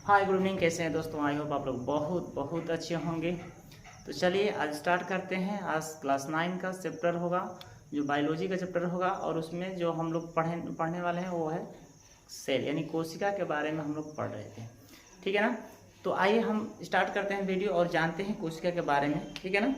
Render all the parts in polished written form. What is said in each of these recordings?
Hi good evening, कैसे हैं दोस्तों। आई होप आप लोग बहुत बहुत अच्छे होंगे। तो चलिए आज स्टार्ट करते हैं। आज क्लास 9 का चैप्टर होगा, जो बायोलॉजी का चैप्टर होगा, और उसमें जो हम लोग पढ़ने वाले हैं वो है सेल यानी कोशिका के बारे में हम लोग पढ़ रहे थे। ठीक है ना। तो आइए हम स्टार्ट करते हैं वीडियो और जानते हैं कोशिका के बारे में। ठीक है ना।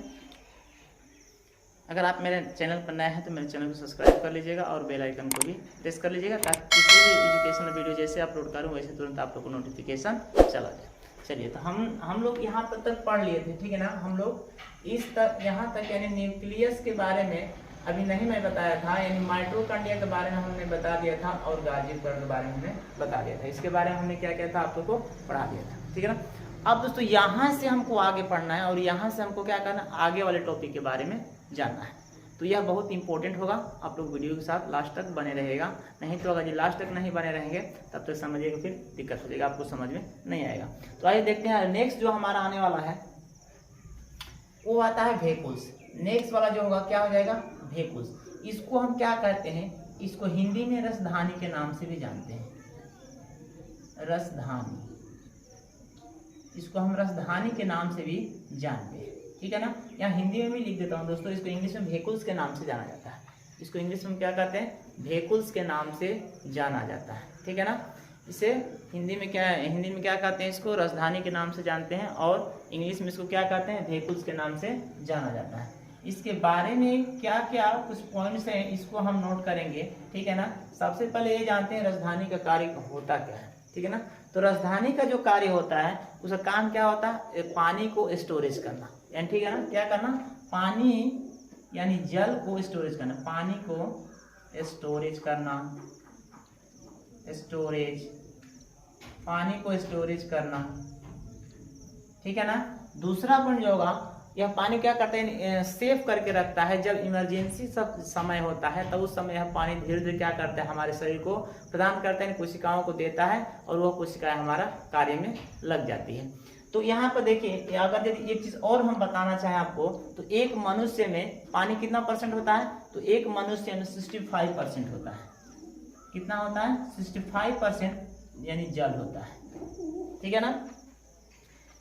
अगर आप मेरे चैनल पर नए हैं तो मेरे चैनल को सब्सक्राइब कर लीजिएगा और बेल आइकन को भी प्रेस कर लीजिएगा, ताकि किसी भी एजुकेशनल वीडियो जैसे अपलोड करूँ वैसे तुरंत आप लोग को नोटिफिकेशन चला जाए। चलिए, तो हम लोग यहाँ तक पढ़ लिए थे। ठीक है ना। हम लोग इस तक यहाँ तक यानी न्यूक्लियस के बारे में अभी नहीं मैं बताया था, यानी माइटोकॉन्ड्रिया के बारे में हमने बता दिया था और गाजी के बारे में हमने बता दिया था। इसके बारे में हमने क्या किया था, आप लोग को पढ़ा दिया था। ठीक है ना। अब दोस्तों यहाँ से हमको आगे पढ़ना है और यहाँ से हमको क्या करना, आगे वाले टॉपिक के बारे में जानना है। तो यह बहुत इंपॉर्टेंट होगा। आप लोग वीडियो के साथ लास्ट तक बने रहेगा, नहीं तो अगर ये लास्ट तक नहीं बने रहेंगे तब तक समझिएगा फिर दिक्कत हो जाएगा, आपको समझ में नहीं आएगा। तो आइए देखते हैं नेक्स्ट जो हमारा आने वाला है वो आता है भेकुल्स। नेक्स्ट वाला जो होगा क्या हो जाएगा, भेकुल्स। इसको हम क्या कहते हैं, इसको हिंदी में रसधानी के नाम से भी जानते हैं। रसधानी, इसको हम रसधानी के नाम से भी जानते हैं। ठीक है ना। यहाँ हिंदी में भी लिख देता हूँ दोस्तों। इसको इंग्लिश में भेकुल्स के नाम से जाना जाता है। इसको इंग्लिश में क्या कहते हैं, भेकुल्स के नाम से जाना जाता है। ठीक है ना। इसे हिंदी में क्या कहते हैं, इसको रसधानी के नाम से जानते हैं, और इंग्लिश में इसको क्या कहते हैं, भेकुल्स के नाम से जाना जाता है। इसके बारे में क्या क्या कुछ पॉइंट्स हैं, इसको हम नोट करेंगे। ठीक है ना। सबसे पहले ये जानते हैं रसधानी का कार्य होता क्या है। ठीक है ना। तो रसधानी का जो कार्य होता है उसका काम क्या होता है, पानी को स्टोरेज करना। यानी ठीक है ना, क्या करना, पानी यानी जल को स्टोरेज करना, पानी को स्टोरेज करना, पानी को स्टोरेज करना। ठीक है ना। दूसरा पॉइंट जो होगा, यह पानी क्या करता है, सेव करके रखता है। जब इमरजेंसी सब समय होता है तब उस समय यह पानी धीरे धीरे क्या करता है, हमारे शरीर को प्रदान करता है, कोशिकाओं को देता है, और वह कोशिकाएं हमारा कार्य में लग जाती है। तो यहाँ पर देखिए, अगर यदि एक चीज और हम बताना चाहें आपको, तो एक मनुष्य में पानी कितना % होता है, तो एक मनुष्य में 65% होता है। कितना होता है, 65% यानी जल होता है। ठीक है ना।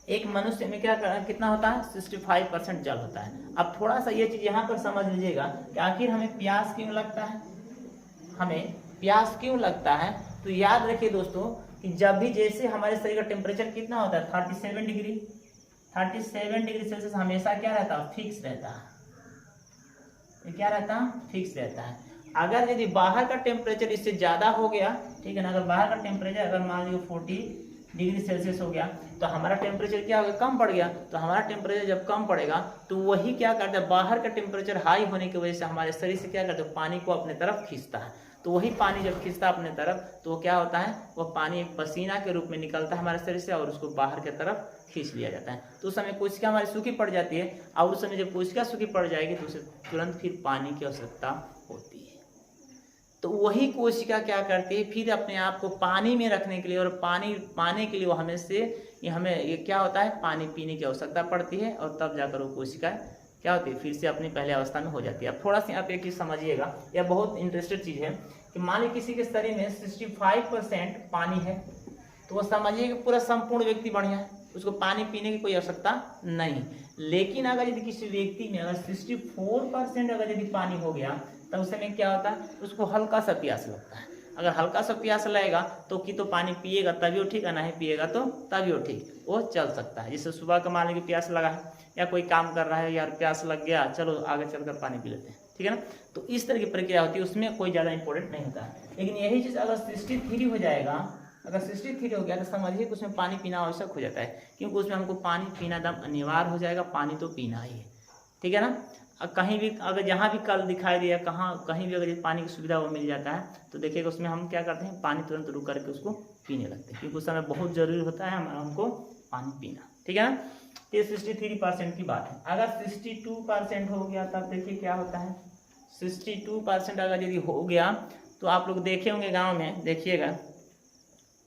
एक मनुष्य में कितना होता है, 65% जल होता है। अब थोड़ा सा ये चीज यहाँ पर समझ लीजिएगा कि आखिर हमें प्यास क्यों लगता है, हमें प्यास क्यों लगता है। तो याद रखिए दोस्तों कि जब भी जैसे हमारे शरीर का टेम्परेचर कितना होता है, 37 डिग्री सेल्सियस हमेशा क्या रहता है, फिक्स रहता है। क्या रहता है, फिक्स रहता है। अगर यदि बाहर का टेम्परेचर इससे ज्यादा हो गया, ठीक है ना, अगर बाहर का टेम्परेचर अगर मान लीजिए 40 डिग्री सेल्सियस हो गया, तो हमारा टेम्परेचर क्या हो गया, कम पड़ गया। तो हमारा टेम्परेचर जब कम पड़ेगा तो वही क्या करता है, बाहर का टेम्परेचर हाई होने की वजह से हमारे शरीर से क्या करता है, पानी को अपने तरफ खींचता है। तो वही पानी जब खींचता है अपने तरफ, तो क्या होता है, वह पानी एक पसीना के रूप में निकलता है हमारे शरीर से और उसको बाहर की तरफ खींच लिया जाता है। तो उस समय कोशिका हमारी सूखी पड़ जाती है, और उस समय जब कोशिका सूखी पड़ जाएगी तो उसे तुरंत फिर पानी की आवश्यकता होती है। तो वही कोशिका क्या करती है, फिर अपने आप को पानी में रखने के लिए और पानी पाने के लिए वो हमें ये क्या होता है, पानी पीने की आवश्यकता पड़ती है, और तब जाकर वो कोशिका क्या होती है, फिर से अपनी पहले अवस्था में हो जाती है। अब थोड़ा सा आप एक चीज समझिएगा, यह बहुत इंटरेस्टेड चीज है कि मान लीजिए किसी के शरीर में 65% पानी है, तो वो समझिए कि पूरा संपूर्ण व्यक्ति बढ़िया है, उसको पानी पीने की कोई आवश्यकता नहीं। लेकिन अगर यदि किसी व्यक्ति में अगर 64% अगर यदि पानी हो गया, तब उस समय क्या होता है, उसको हल्का सा प्यास लगता है। अगर हल्का सा प्यास लगेगा तो पानी पिएगा तभी वो ठीक है, नहीं पिएगा तो तभी वो ठीक, वो चल सकता है। जैसे सुबह का मान लीजिए प्यास लगा है, या कोई काम कर रहा है, यार प्यास लग गया, चलो आगे चलकर पानी पी लेते हैं। ठीक है ना। तो इस तरह की प्रक्रिया होती है, उसमें कोई ज़्यादा इंपॉर्टेंट नहीं होता है। लेकिन यही चीज़ अगर 63 हो जाएगा, अगर 63 हो गया तो समझिए कि उसमें पानी पीना आवश्यक हो जाता है, क्योंकि उसमें हमको पानी पीना एकदम अनिवार्य हो जाएगा। पानी तो पीना ही है। ठीक है ना। कहीं भी अगर जहाँ भी कल दिखाई दिया, कहीं भी अगर पानी की सुविधा वो मिल जाता है, तो देखिएगा उसमें हम क्या करते हैं, पानी तुरंत रुक करके उसको पीने लगते हैं, क्योंकि उस समय बहुत जरूरी होता है हमको पानी पीना। ठीक है ना। ये 63% की बात है। अगर 62% हो गया तब देखिए क्या होता है, 62% अगर यदि हो गया तो आप लोग देखे होंगे गाँव में, देखिएगा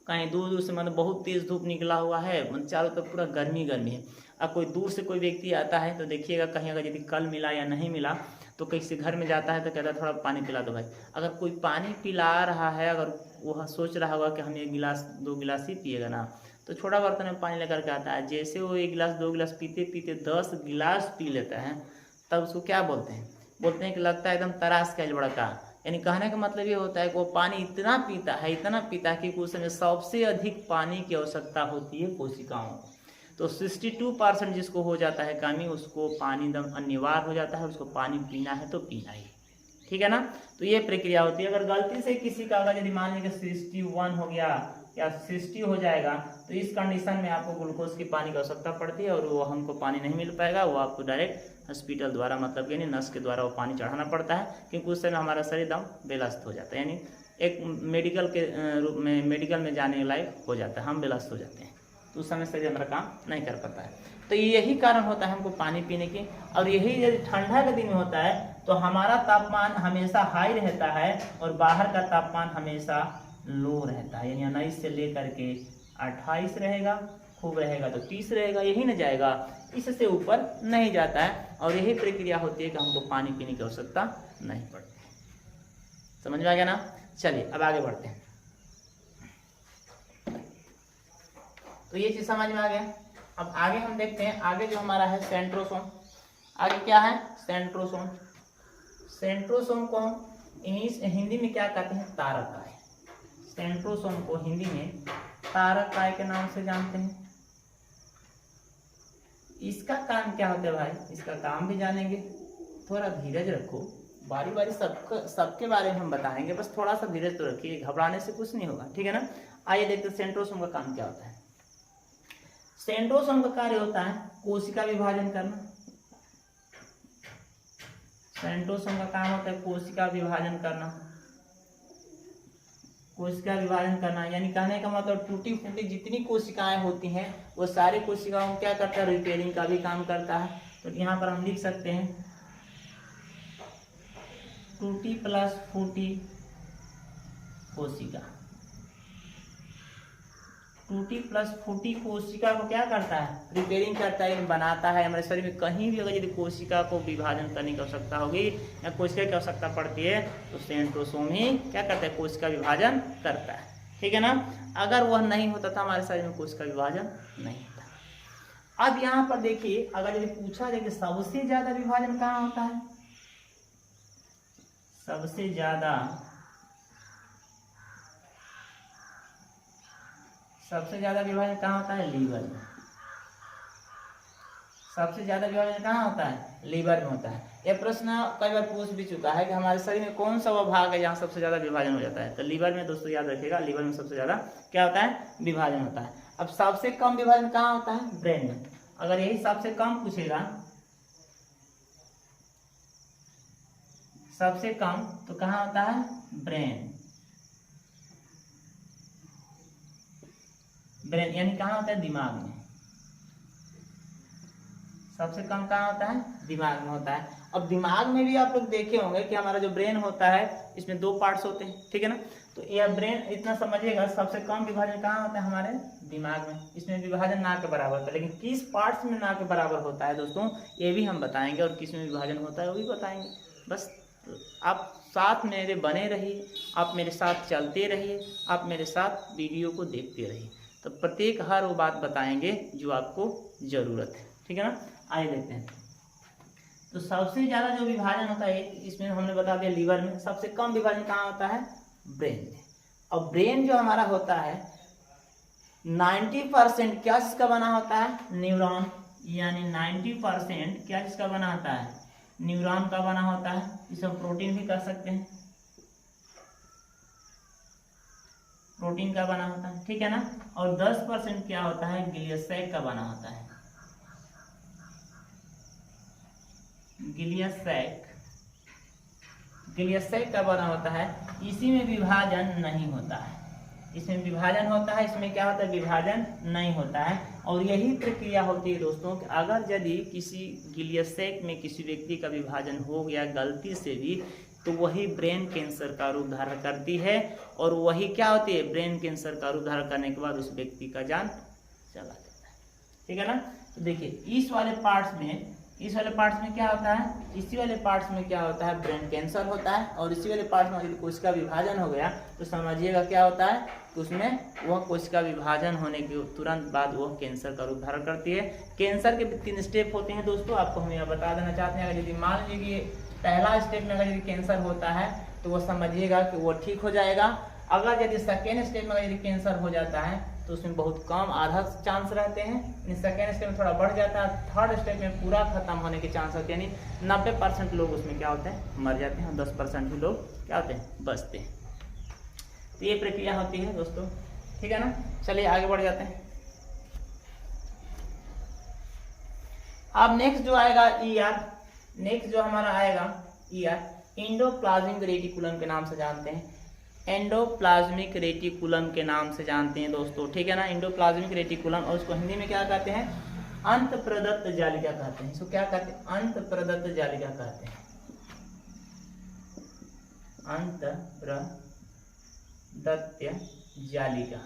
कहीं दूर दूर से मतलब बहुत तेज धूप निकला हुआ है, मतलब चारों तरफ पूरा गर्मी है। अब कोई दूर से कोई व्यक्ति आता है तो देखिएगा कहीं अगर यदि कल मिला या नहीं मिला, तो किसी घर में जाता है तो कहता है थोड़ा पानी पिला दो भाई। अगर कोई पानी पिला रहा है, अगर वह सोच रहा होगा कि हम 1 गिलास 2 गिलास ही पिएगा ना, तो छोटा बर्तन में पानी लेकर के आता है, जैसे वो 1 गिलास 2 गिलास पीते पीते 10 गिलास पी लेता है, तब उसको क्या बोलते हैं? बोलते हैं कि लगता है एकदम तरास का बड़का। यानी कहने का मतलब ये होता है कि वो पानी इतना पीता है कि उस समय सबसे अधिक पानी की आवश्यकता होती है कोशिकाओं को। तो 62% जिसको हो जाता है कमी, उसको पानी एकदम अनिवार्य हो जाता है, उसको पानी पीना है तो पीना ही, ठीक है ना। तो ये प्रक्रिया होती है। अगर गलती से किसी का अगर यदि मान लीजिए 61 हो गया या 60 हो जाएगा, तो इस कंडीशन में आपको ग्लूकोज की पानी की आवश्यकता पड़ती है और वो हमको पानी नहीं मिल पाएगा, वो आपको डायरेक्ट हॉस्पिटल द्वारा मतलब यानी नस के द्वारा वो पानी चढ़ाना पड़ता है, क्योंकि उस समय हमारा शरीर एकदम बेलस्त हो जाता है, यानी एक मेडिकल के रूप में मेडिकल में जाने लायक हो जाता है, हम बेलस्त हो जाते हैं, तो उस समय शरीर हमारा काम नहीं कर पाता है। तो यही कारण होता है हमको पानी पीने की। और यही यदि ठंडा के दिन में होता है तो हमारा तापमान हमेशा हाई रहता है और बाहर का तापमान हमेशा लो रहता है, यानी 19 से लेकर के 28 रहेगा, खूब रहेगा तो 30 रहेगा, यही न जाएगा, इससे ऊपर नहीं जाता है। और यही प्रक्रिया होती है कि हमको पानी पीने की आवश्यकता नहीं पड़ती। समझ में आ गया ना? चलिए अब आगे बढ़ते हैं। तो ये चीज समझ में आ गया। अब आगे हम देखते हैं, आगे जो हमारा है सेंट्रोसोम। आगे क्या है? सेंट्रोसोम। सेंट्रोसोम को इंग्लिश हिंदी में क्या कहते हैं? तारक। सेंट्रोसोम को हिंदी में तारक काय के नाम से जानते हैं। इसका काम क्या होता है भाई? इसका काम भी जानेंगे, थोड़ा धीरज रखो, बारी बारी सबके बारे में हम बताएंगे, बस थोड़ा सा धीरज तो रखिए, घबराने से कुछ नहीं होगा, ठीक है ना। आइए देखते हैं सेंट्रोसोम का काम क्या होता है। सेंट्रोसोम का कार्य होता है कोशिका विभाजन करना। सेंट्रोसोम का काम होता है कोशिका विभाजन करना। कोशिका विभाजन करना यानी कहने का मतलब टूटी फूटी जितनी कोशिकाएं होती हैं वो सारी कोशिकाओं क्या करता है? रिपेयरिंग का भी काम करता है। तो यहाँ पर हम लिख सकते हैं टूटी प्लस फूटी कोशिका। टूटी प्लस फूटी कोशिका को क्या करता है? रिपेयरिंग करता है, बनाता है। हमारे शरीर में कहीं भी अगर यदि कोशिका को विभाजन करने की आवश्यकता होगी या कोशिका की आवश्यकता पड़ती है तो सेंट्रोसोम ही क्या करता है? कोशिका विभाजन करता है, ठीक है ना। अगर वह नहीं होता था हमारे शरीर में कोशिका विभाजन नहीं होता। अब यहाँ पर देखिए, अगर यदि पूछा जाए कि सबसे ज्यादा विभाजन कहाँ होता है? सबसे ज्यादा विभाजन कहाँ होता है? लीवर में। सबसे ज्यादा विभाजन कहाँ होता है? लीवर में होता है। यह प्रश्न कई बार पूछ भी चुका है कि हमारे शरीर में कौन सा वह भाग है जहाँ सबसे ज्यादा विभाजन हो जाता है? तो लीवर में। दोस्तों याद रखिएगा, लीवर में सबसे ज्यादा क्या होता है? विभाजन होता है। अब सबसे कम विभाजन कहाँ होता है? ब्रेन में। अगर यही सबसे कम पूछेगा, सबसे कम, तो कहाँ होता है? ब्रेन। ब्रेन यानी कहाँ होता है? दिमाग में। सबसे कम कहाँ होता है? दिमाग में होता है। अब दिमाग में भी आप लोग देखे होंगे कि हमारा जो ब्रेन होता है इसमें 2 पार्ट्स होते हैं, ठीक है ना। तो यह ब्रेन इतना समझिएगा, सबसे कम विभाजन कहाँ होता है? हमारे दिमाग में। इसमें विभाजन ना के बराबर होता है, लेकिन किस पार्ट्स में ना के बराबर होता है दोस्तों ये भी हम बताएंगे, और किस में विभाजन होता है वो भी बताएंगे। बस आप साथ मेरे बने रहिए, आप मेरे साथ चलते रहिए, आप मेरे साथ वीडियो को देखते रहिए, तो प्रत्येक हर वो बात बताएंगे जो आपको जरूरत है, ठीक है ना। आइए देखते हैं। तो सबसे ज्यादा जो विभाजन होता है इसमें हमने बता दिया लीवर में। सबसे कम विभाजन कहाँ होता है? ब्रेन में। और ब्रेन जो हमारा होता है 90% क्या चीज का बना होता है? न्यूरॉन। यानी 90% क्या चीज का बना होता है? न्यूरॉन का बना होता है। इसे हम प्रोटीन भी कर सकते हैं, प्रोटीन का बना होता है, ठीक है ना। और 10% क्या होता है? ग्लियसैक का बना होता है। ग्लियसैक का बना होता है। इसी में विभाजन नहीं होता है। इसमें विभाजन होता है, इसमें क्या होता है? विभाजन नहीं होता है। और यही प्रक्रिया होती है दोस्तों कि अगर यदि किसी ग्लियसैक में किसी व्यक्ति का विभाजन हो गया गलती से भी, तो वही ब्रेन कैंसर का रूप धारण करती है। और वही क्या होती है? ब्रेन कैंसर का रूप धारण करने के बाद उस व्यक्ति का जान चला जाता है, ठीक है ना। तो देखिए इस वाले पार्ट्स में इस वाले पार्ट्स में क्या होता है, इसी वाले पार्ट्स में क्या होता है, ब्रेन कैंसर होता है। और इसी वाले पार्ट्स में यदि कोशिका विभाजन हो गया तो समझिएगा क्या होता है, तो उसमें वह कोशिका विभाजन होने के तुरंत बाद वह कैंसर का रूप धारण करती है। कैंसर के 3 स्टेप होते हैं दोस्तों, आपको हम यह बता देना चाहते हैं। अगर यदि मान लीजिए पहला स्टेप में अगर यदि कैंसर होता है तो वो समझिएगा कि वो ठीक हो जाएगा। अगर यदि सेकेंड स्टेप में यदि कैंसर हो जाता है तो उसमें बहुत कम, आधा चांस रहते हैं। सेकेंड स्टेप में थोड़ा बढ़ जाता है। थर्ड स्टेप में पूरा खत्म होने के चांस होते हैं, यानी 90% लोग उसमें क्या होते हैं, मर जाते हैं, और 10% ही लोग क्या होते हैं, बचते हैं। तो ये प्रक्रिया होती है दोस्तों, ठीक है ना। चलिए आगे बढ़ जाते हैं। अब नेक्स्ट जो आएगा ER, नेक्स्ट जो हमारा आएगा ER, एंडोप्लाज्मिक रेटिकुलम के नाम से जानते हैं, एंडोप्लाज्मिक रेटिकुलम के नाम से जानते हैं दोस्तों, ठीक है ना। एंडोप्लाज्मिक रेटिकुलम, और उसको हिंदी में क्या कहते हैं, अंत प्रदत्त जालिका कहते हैं। इसको क्या कहते हैं, अंत प्रदत्त जालिका कहते हैं, अंत प्रदत्त जालिका।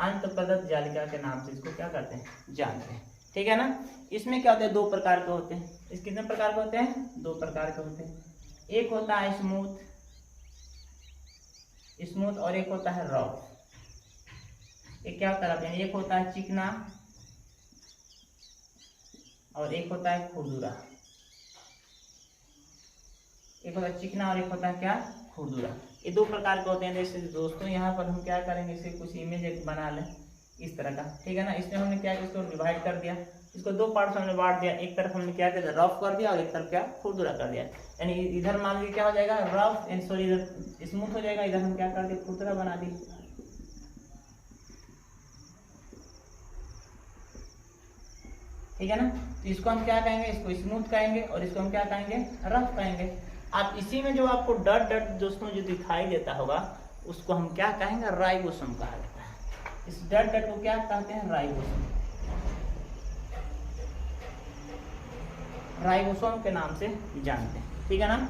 अंत प्रदत्त जालिका के नाम से इसको क्या करते हैं, जानते हैं, ठीक है ना। इसमें क्या होता है, 2 प्रकार के होते हैं। इस कितने प्रकार के होते हैं, 2 प्रकार के होते हैं। एक होता है स्मूथ, स्मूथ, और एक होता है रफ। एक क्या होता है, एक होता है चिकना और एक होता है खुरदुरा। एक होता है चिकना और एक होता है क्या, खुरदुरा। ये 2 प्रकार के होते हैं। जैसे दोस्तों यहाँ पर हम क्या करेंगे, इसे कुछ इमेज बना लें इस तरह का, ठीक है ना। इसमें हमने क्या किया, इसको डिवाइड कर दिया, इसको 2 पार्ट्स हमने बांट दिया। एक तरफ हमने क्या किया, रफ कर दिया, और एक तरफ क्या, खुरदुरा कर दिया। यानी इधर मान लीजिए क्या हो जाएगा, रफ एंड सॉरी इधर स्मूथ हो जाएगा, इधर हम क्या कर दिए, खुरदुरा बना दिए, ठीक है ना। तो इसको हम क्या कहेंगे, इसको स्मूथ कहेंगे, और इसको हम क्या कहेंगे, रफ कहेंगे। आप इसी में जो आपको डट डट दोस्तों जो दिखाई देता होगा उसको हम क्या कहेंगे, राइबोसोम कहा जाता है। इस डट डट को क्या कहते हैं, राइबोसोम, राइबोसोम के नाम से जानते हैं, ठीक है ना।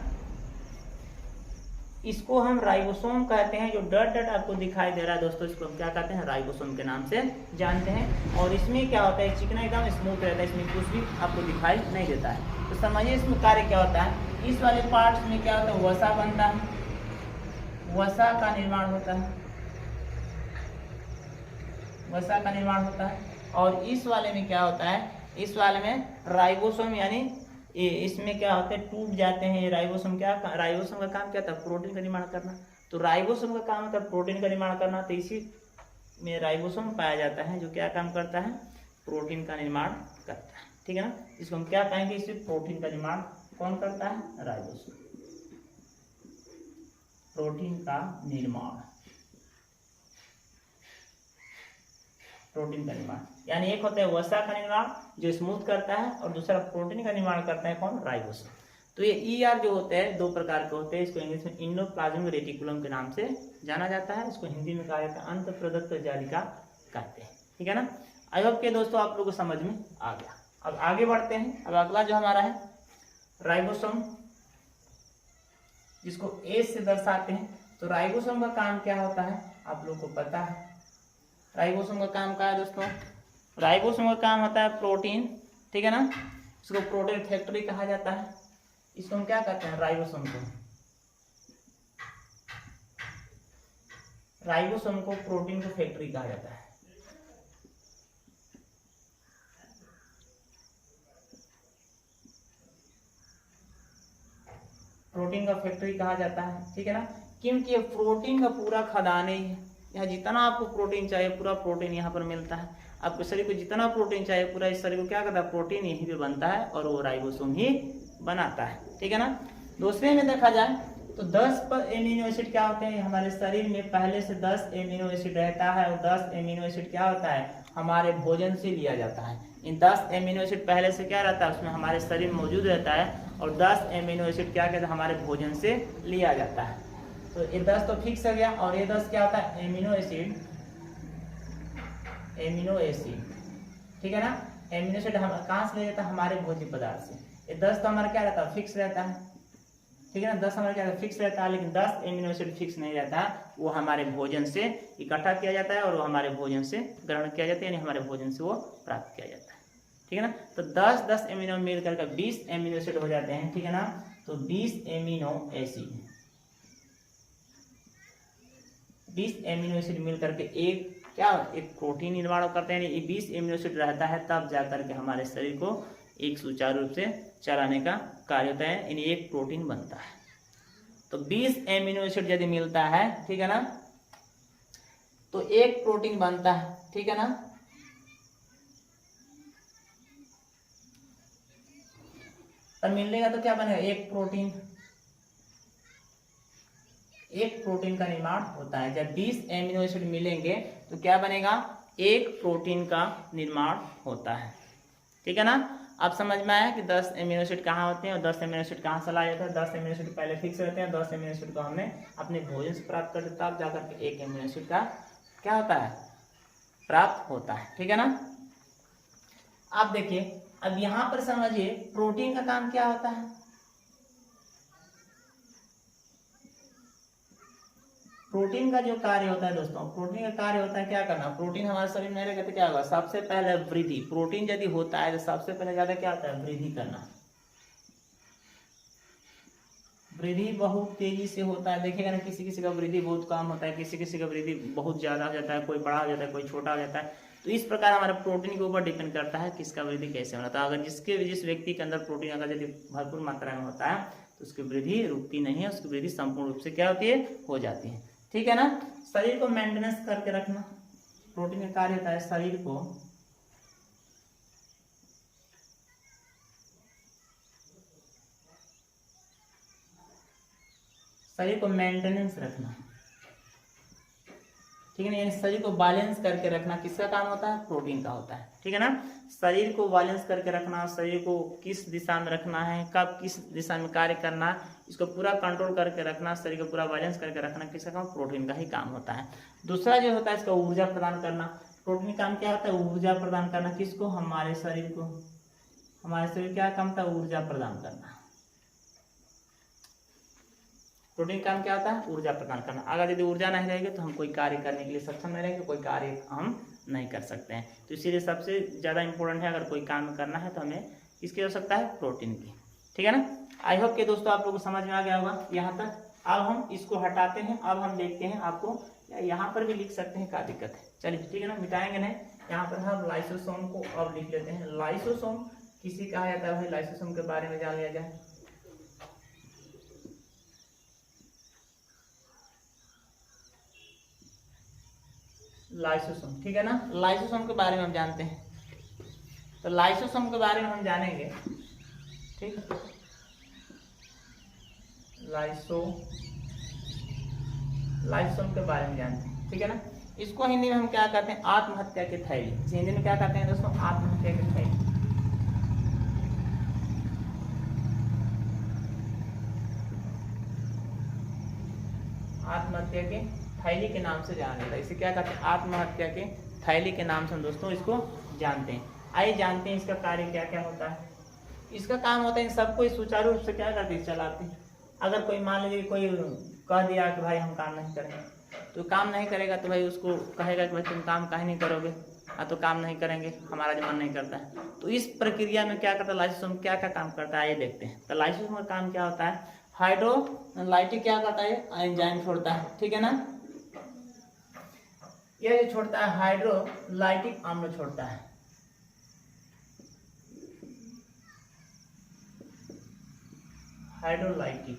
इसको हम राइबोसोम कहते हैं। जो डट डट आपको दिखाई दे रहा है दोस्तों, इसको हम क्या कहते हैं, राइबोसोम के नाम से जानते हैं। और इसमें क्या होता है, चिकना एकदम स्मूथ रहता है, इसमें कुछ भी आपको दिखाई नहीं देता है। तो समझिए इसमें कार्य क्या होता है। इस वाले पार्ट्स में क्या होता है, वसा बनता है, वसा का निर्माण होता है, वसा का निर्माण होता है। और इस वाले में क्या होता है, इस वाले में राइबोसोम, यानी इसमें क्या होता है, टूट जाते हैं। राइबोसोम क्या, राइबोसोम का काम क्या था, प्रोटीन का निर्माण करना। तो राइबोसोम का काम होता है प्रोटीन का निर्माण करना। तो इसी में राइबोसोम पाया जाता है जो क्या काम करता है, प्रोटीन का निर्माण करता है, ठीक है ना। इसको हम क्या कहेंगे, इसे प्रोटीन का निर्माण कौन करता है, राइबोसोम, प्रोटीन का निर्माण, प्रोटीन का निर्माण। यानी एक होता है वसा का निर्माण जो स्मूथ करता है, और दूसरा प्रोटीन का निर्माण करता है कौन, राइबोसोम। तो ये ER जो होते हैं 2 प्रकार के होते हैं। इसको इंग्लिश में एंडोप्लाज्मिक रेटिकुलम के नाम से जाना जाता है। इसको हिंदी में कहा जाता है अंत प्रदत्त जालिका कहते हैं, ठीक है ना। आई होप के दोस्तों आप लोगों को समझ में आ गया। अब आगे बढ़ते हैं। अब अगला जो हमारा है राइबोसोम, जिसको A से दर्शाते हैं। तो राइबोसोम का काम क्या होता है, आप लोगों को पता है। राइबोसोम का काम क्या है दोस्तों, राइबोसोम का काम होता है प्रोटीन, ठीक है ना। इसको प्रोटीन फैक्ट्री कहा जाता है। इसको हम क्या कहते हैं, राइबोसोम को, राइबोसोम को प्रोटीन को फैक्ट्री कहा जाता है। प्रोटीन का फैक्ट्री कहा जाता है, ठीक है ना। क्योंकि ये प्रोटीन का पूरा खदाने ही है। यहाँ जितना आपको प्रोटीन चाहिए पूरा प्रोटीन यहाँ पर मिलता है। आपके शरीर को जितना प्रोटीन चाहिए पूरा इस शरीर को क्या करता है, प्रोटीन यहीं पे बनता है, और वो राइबोसोम ही बनाता है, ठीक है ना। दूसरे में देखा जाए तो 10 एमिनो एसिड क्या होते हैं हमारे शरीर में, पहले से 10 एमिनो एसिड रहता है। और 10 एमिनो एसिड क्या होता है, हमारे भोजन से लिया जाता है। इन 10 एमिनो एसिड पहले से क्या रहता है, उसमें हमारे शरीर में मौजूद रहता है। और 10 एमिनो एसिड क्या कहते हैं, हमारे भोजन से लिया जाता है। तो ये 10 तो फिक्स हो गया। और ये 10 क्या होता है, एमिनो एसिड, एमिनो एसिड, ठीक है ना। एमिनो एसिड हम कहाँ से ले जाता है, हमारे भोज्य पदार्थ से। ये 10 तो हमारा क्या रहता है, फिक्स रहता है। ठीक है ना। 10 हमारा क्या फिक्स रहता है, लेकिन 10 एमिनो एसिड फिक्स नहीं रहता, वो हमारे भोजन से इकट्ठा किया जाता है और वो हमारे भोजन से ग्रहण किया जाता है, यानी हमारे भोजन से वो प्राप्त किया जाता है। ठीक है ना। तो 10 एमिनो मिल करके 20 एमिनो एसिड हो जाते हैं। ठीक है ना। तो 20 एमिनो एसिड मिल करके एक प्रोटीन निर्माण करते हैं। ये 20 एमिनो एसिड रहता है, तब जाकर के हमारे शरीर को एक सुचारू रूप से चलाने का कार्य होता है, यानी एक प्रोटीन बनता है। तो 20 एमिनो एसिड यदि मिलता है, ठीक है ना, तो एक प्रोटीन बनता है। ठीक है ना। तब मिलेगा तो क्या बनेगा, एक प्रोटीन का निर्माण होता है। जब 20 एमिनो एसिड मिलेंगे तो क्या बनेगा, एक प्रोटीन का निर्माण होता है। ठीक है ना। अब समझ में आया कि 10 एमिनो एसिड कहाँ होते हैं और 10 एमिनो एसिड कहाँ से लाया जाता है। 10 एमिनो एसिड पहले फिक्स रहते हैं, 10 एमिनो एसिड को हमने अपने भोजन से प्राप्त करते, तब जाकर के एक एमिनो एसिड का क्या होता है, प्राप्त होता है। ठीक है ना। अब देखिए, अब यहां पर समझिए प्रोटीन का काम क्या होता है। प्रोटीन का जो कार्य होता है दोस्तों, प्रोटीन का कार्य होता है क्या करना। प्रोटीन हमारे शरीर में रहेगा तो क्या होगा, सबसे पहले वृद्धि। प्रोटीन यदि होता है तो सबसे पहले ज्यादा क्या होता है, वृद्धि करना। वृद्धि बहुत तेजी से होता है। देखिएगा ना, किसी किसी का वृद्धि बहुत कम होता है, किसी किसी का वृद्धि बहुत ज्यादा हो जाता है, कोई बड़ा हो जाता है, कोई छोटा हो जाता है। तो इस प्रकार हमारे प्रोटीन के ऊपर डिपेंड करता है किसका वृद्धि कैसे होना था। अगर जिस व्यक्ति के अंदर प्रोटीन अगर यदि भरपूर मात्रा में होता है तो उसकी वृद्धि रुकती नहीं है, उसकी वृद्धि संपूर्ण रूप से क्या होती है, हो जाती है। ठीक है ना। शरीर को मेंटेनेंस करके रखना प्रोटीन का कार्य होता है। शरीर को मेंटेनेंस रखना, ठीक है ना, यानी शरीर को बैलेंस करके रखना किसका काम होता है, प्रोटीन का होता है। ठीक है ना। शरीर को बैलेंस करके रखना, शरीर को किस दिशा में रखना है, कब किस दिशा में कार्य करना, इसको पूरा कंट्रोल करके रखना, शरीर को पूरा बैलेंस करके रखना किसका काम, प्रोटीन का ही काम होता है। दूसरा जो होता है इसका ऊर्जा प्रदान करना। प्रोटीन काम क्या होता है, ऊर्जा प्रदान करना। किसको, हमारे शरीर को। हमारे शरीर क्या काम था, ऊर्जा प्रदान करना। प्रोटीन काम क्या होता है, ऊर्जा प्रदान करना। अगर यदि ऊर्जा नहीं रहेगी तो हम कोई कार्य करने के लिए सक्षम नहीं रहेंगे, कोई कार्य हम नहीं कर सकते हैं। तो इसीलिए सबसे ज़्यादा इंपॉर्टेंट है, अगर कोई काम करना है तो हमें किसकी आवश्यकता है, प्रोटीन की। ठीक है ना। आई होप कि दोस्तों आप लोगों को समझ में आ गया होगा यहाँ तक। अब हम इसको हटाते हैं, अब हम देखते हैं, आपको यहाँ पर भी लिख सकते हैं, क्या दिक्कत है। चलिए ठीक है ना, मिटाएंगे नहीं। यहाँ पर हम लाइसोसोम को अब लिख लेते हैं। लाइसोसोम किसी कहा जाता है, भाई लाइसोसोम के बारे में जान लिया जाए। लाइसोसोम, ठीक है ना। लाइसोसोम के बारे में हम जानते हैं, तो लाइसोसोम के बारे में हम जानेंगे। ठीक, लाइसोसोम के बारे में जानते हैं। ठीक है ना। इसको हिंदी में हम क्या कहते हैं, आत्महत्या की थैली। हिंदी में क्या कहते हैं दोस्तों, आत्महत्या की थैली। आत्महत्या के थैली के नाम से जाना जाता है। इसे क्या कहते हैं, आत्महत्या के थैली के नाम से हम दोस्तों इसको जानते हैं। आइए जानते हैं इसका कार्य क्या क्या होता है। इसका काम होता है इन सबको सुचारू रूप से क्या करते हैं, चलाते हैं। अगर कोई मान लीजिए कोई कह दिया कि भाई हम काम नहीं करेंगे, तो काम नहीं करेगा तो भाई उसको कहेगा कि भाई तुम काम काहे नहीं करोगे, तो काम नहीं करेंगे, हमारा जो मन नहीं करता है। तो इस प्रक्रिया में क्या करता है लाइसोसोम, क्या क्या काम करता है ये देखते हैं। तो लाइसोसोम का काम क्या होता है, हाइड्रोलाइटिक क्या करता है, एंजाइम छोड़ता है। ठीक है ना। यह जो छोड़ता है हाइड्रोलाइटिक अम्ल छोड़ता है। हाइड्रोलाइटिक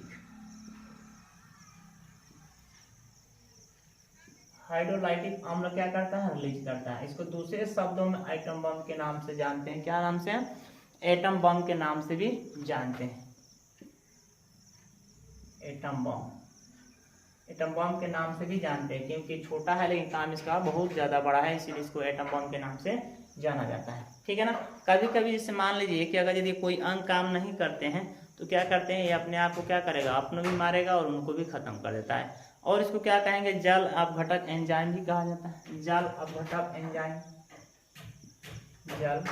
अम्ल क्या करता है, रिलीज करता है। इसको दूसरे शब्दों में एटम बम के नाम से जानते हैं। क्या नाम से, एटम बम के नाम से भी जानते हैं। एटम बम के नाम से भी जानते हैं, क्योंकि छोटा है लेकिन काम इसका बहुत ज्यादा बड़ा है, इसीलिए इसको एटम बम के नाम से जाना जाता है। ठीक है ना। कभी कभी जैसे मान लीजिए कि अगर यदि कोई अंग काम नहीं करते हैं तो क्या करते हैं, ये अपने आप को क्या करेगा, अपनों भी मारेगा और उनको भी खत्म कर देता है। और इसको क्या कहेंगे, जल अपघटक एंजाइम भी कहा जाता है। जल अपघटक एंजाइम, जल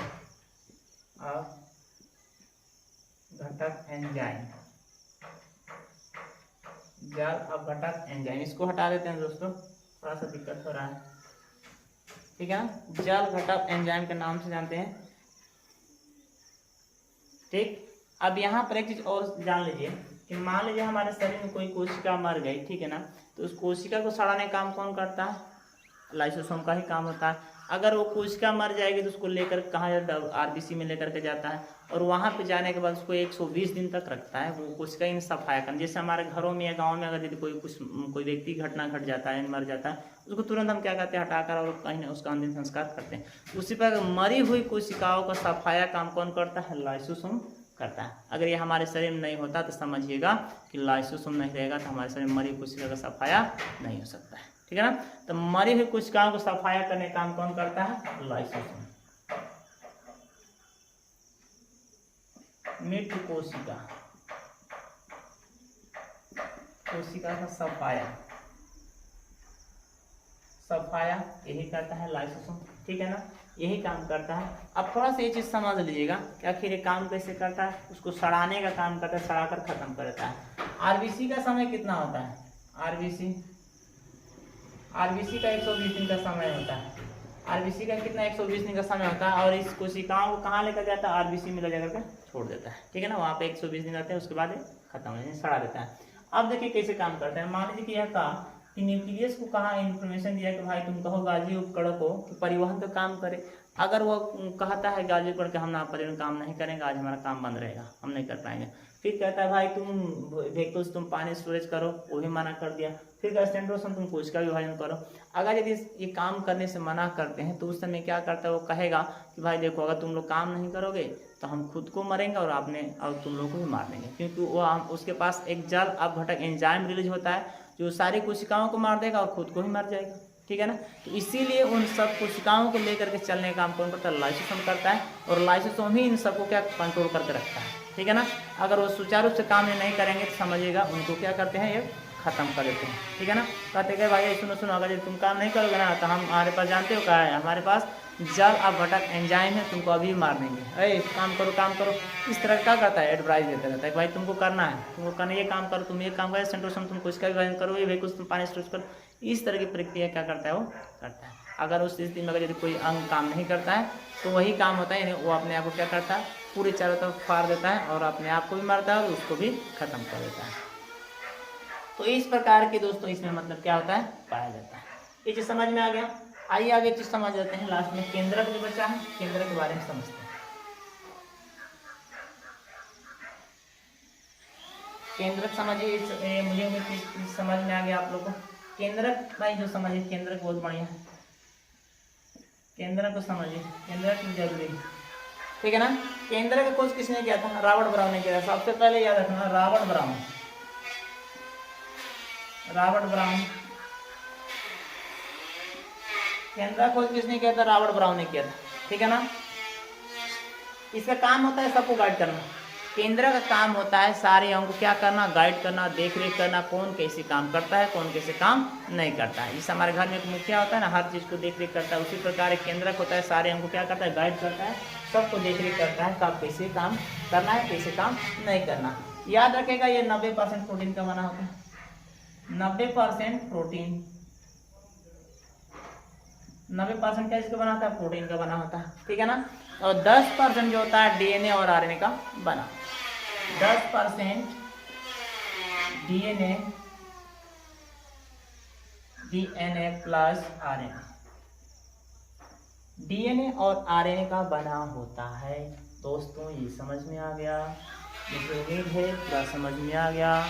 अपघटक एंजाइम। जाल अपघटक एंजाइम, इसको हटा देते हैं दोस्तों, थोड़ा सा दिक्कत हो रहा है, ठीक है ना। जाल घटक एंजाइम के नाम से जानते हैं, ठीक। अब यहाँ पर एक चीज और जान लीजिए कि मान लीजिए हमारे शरीर में कोई कोशिका मर गई, ठीक है ना, तो उस कोशिका को सड़ाने का काम कौन करता है, लाइसोसोम का ही काम होता है। अगर वो कोशिका मर जाएगी तो उसको लेकर कहाँ जाता है, आरबीसी में लेकर के जाता है, और वहाँ पे जाने के बाद उसको 120 दिन तक रखता है वो कोशिका इन सफाया करना। जैसे हमारे घरों में या गाँव में अगर यदि कोई व्यक्ति घटना घट जाता है, मर जाता है, उसको तुरंत हम क्या करते हैं, हटाकर और कहीं ना उसका अंतिम संस्कार करते हैं। उसी पर मरी हुई कोशिकाओं का सफाया काम कौन करता है, लाइसोसोम करता है। अगर ये हमारे शरीर में नहीं होता तो समझिएगा कि लाइसोसोम नहीं रहेगा तो हमारे शरीर में मरी कोशिका का सफाया नहीं हो सकता है, ठीक है ना। तो मरी हुई कोशिकाओं को सफाया करने का काम कौन करता है, लाइसोसोम। मृत कोशिका, कोशिका का सफाया यही करता है लाइसोसोम, ठीक है ना, यही काम करता है। अब थोड़ा सा ये चीज समझ लीजिएगा कि आखिर ये काम कैसे करता है। उसको सड़ाने का काम करता है, सड़ाकर खत्म कर देता है। आरबीसी का समय कितना होता है, आरबीसी का 120 दिन का समय होता है। आरबीसी का कितना 120 दिन का समय होता है, और इस कोशिकाओं को कहाँ लेकर जाता है, आरबीसी में ले जाकर छोड़ देता है, ठीक है ना। वहाँ पे 120 दिन रहते हैं, उसके बाद खत्म हो सड़ा देता है। अब देखिए कैसे काम करता है। मान लीजिए कि यह कहा कि न्यूक्लियस को कहा इन्फॉर्मेशन दिया कि भाई तुम कहो गाजी उपकरण को कि परिवहन का काम करे। अगर वो कहता है गाजी उपकरण का हम ना परिवहन काम नहीं करेंगे, आज हमारा काम बंद रहेगा, हम नहीं कर पाएंगे। फिर कहता है भाई तुम व्हीकल्स तुम पानी स्टोरेज करो, वो भी मना कर दिया। फिर सेंट्रोसन तुम कोशिका विभाजन करो। अगर यदि ये काम करने से मना करते हैं तो उस समय क्या करता है, वो कहेगा कि भाई देखो अगर तुम लोग काम नहीं करोगे तो हम खुद को मरेंगे और तुम लोगों को भी मार देंगे, क्योंकि वो उसके पास एक जाल अपघटक एंजाइम रिलीज होता है जो सारी कोशिकाओं को मार देगा और खुद को भी मर जाएगा, ठीक है ना। तो इसीलिए उन सब कोशिकाओं को लेकर के चलने का काम कौन करता है, लाइसोसोम करता है, और लाइसोसोम ही इन सबको क्या कंट्रोल करके रखता है, ठीक है ना। अगर वो सुचारू रूप से काम नहीं करेंगे तो समझिएगा उनको क्या करते हैं, ये खत्म कर देते हैं, ठीक है ना। कहते हैं भाई सुनो अगर तुम काम नहीं करोगे ना तो हम हमारे पास जानते हो क्या है, हमारे पास जाल अपघटक एंजाइम है, तुमको अभी मार देंगे, अरे काम करो। इस तरह क्या करता है, एडवाइस देता रहता है कि भाई तुमको करना है, तुमको करना ये काम करो, तुम ये काम करो, सेंट्रोसोम तुम कोशिका विभाजन करो, ये कुछ तुम पानी स्टोरेज करो। इस तरह की प्रक्रिया क्या करता है, वो करता है। अगर उस स्थिति में अगर यदि कोई अंग काम नहीं करता है तो वही काम होता है, यानी वो अपने आप को क्या करता है, पूरी चारों तरफ फाड़ देता है और अपने आप को भी मारता है और उसको भी खत्म कर देता है। तो इस प्रकार के दोस्तों इसमें मतलब क्या होता है, पाया जाता है। ये चीज समझ में आ गया। आइए आगे चीज समझ लेते हैं। लास्ट में केंद्रक जो बचा है, केंद्रक के बारे में समझते हैं। केंद्रक समझिए, मुझे उम्मीद समझ में आ गया आप लोग को। केंद्रक भाई जो समझिए, केंद्रक बहुत बढ़िया है, केंद्रक को समझिए, केंद्रक जरूरी है, ठीक है ना। केंद्रक का खोज किसने किया था, रॉबर्ट ब्राउन ने किया था। सबसे पहले याद रखना रॉबर्ट ब्राउन। केंद्र खोज किसने किया था, रॉबर्ट ब्राउन ने किया था, ठीक है ना। इसका काम होता है सबको गाइड करना। केंद्र का काम होता है सारे अंगों को क्या करना, गाइड करना, देख रेख करना, कौन कैसे काम करता है, कौन कैसे काम नहीं करता है। जैसे हमारे घर में एक मुखिया होता है ना, हर चीज को देख रेख करता है, उसी प्रकार केंद्रक होता है सारे अंगों को क्या करता है, गाइड करता है, सबको देख रेख करता है, कब कैसे काम करना है, कैसे काम नहीं करना। याद रखेगा ये 90% प्रोटीन का बना होता है, 90% प्रोटीन, 90% क्या इसका बना होता है, प्रोटीन का बना होता है, ठीक है ना। और 10% जो होता है डीएनए और आरएनए का बना, 10% डीएनए प्लस आरएनए, डीएनए और आरएनए का बना होता है। दोस्तों ये समझ में आ गया, मुझे उम्मीद है पूरा समझ में आ गया।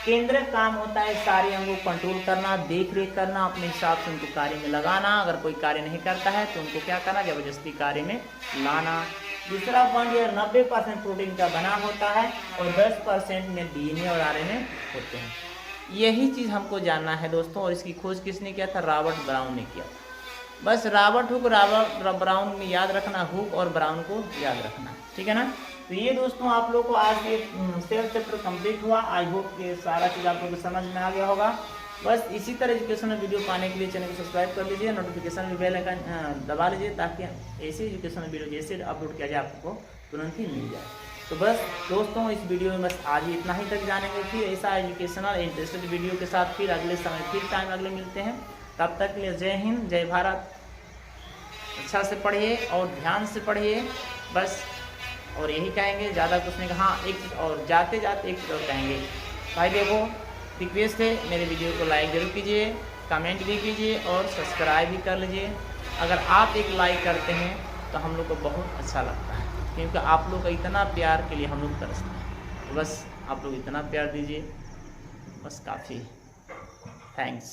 केंद्र काम होता है सारे अंगों को कंट्रोल करना, देख रेख करना, अपने हिसाब से उनको कार्य में लगाना। अगर कोई कार्य नहीं करता है तो उनको क्या करना, जबरदस्ती कार्य में लाना। दूसरा पॉइंट ये 90% प्रोटीन का बना होता है और 10% में डीएनए और आरएनए होते हैं। यही चीज़ हमको जानना है दोस्तों। और इसकी खोज किसने किया था, रॉबर्ट ब्राउन ने किया। बस रॉबर्ट हुक, रॉबर्ट ब्राउन में याद रखना, हुक और ब्राउन को याद रखना, ठीक है ना। तो ये दोस्तों आप लोग को आज ये सेल चैप्टर कंप्लीट हुआ। आई होप कि सारा चीज़ आप लोग को समझ में आ गया होगा। बस इसी तरह एजुकेशनल वीडियो पाने के लिए चैनल को सब्सक्राइब कर लीजिए, नोटिफिकेशन बेल आइकन दबा लीजिए ताकि ऐसी एजुकेशनल वीडियो जैसे अपलोड किया जाए आपको तुरंत ही मिल जाए। तो बस दोस्तों, इस वीडियो में बस आज ही इतना ही तक जानेंगे। फिर ऐसा एजुकेशनल इंटरेस्टेड वीडियो के साथ फिर अगले समय फिर टाइम अगले मिलते हैं। तब तक के लिए जय हिंद, जय भारत। अच्छा से पढ़िए और ध्यान से पढ़िए बस। और यही कहेंगे, ज़्यादा कुछ नहीं। हाँ, एक चीज़ और, जाते जाते एक चीज़ और कहेंगे भाई, देखो रिक्वेस्ट है, मेरे वीडियो को लाइक ज़रूर कीजिए, कमेंट भी कीजिए और सब्सक्राइब भी कर लीजिए। अगर आप एक लाइक करते हैं तो हम लोग को बहुत अच्छा लगता है, क्योंकि आप लोग का इतना प्यार के लिए हम लोग तरसते हैं। तो बस आप लोग इतना प्यार दीजिए, बस काफ़ी। थैंक्स।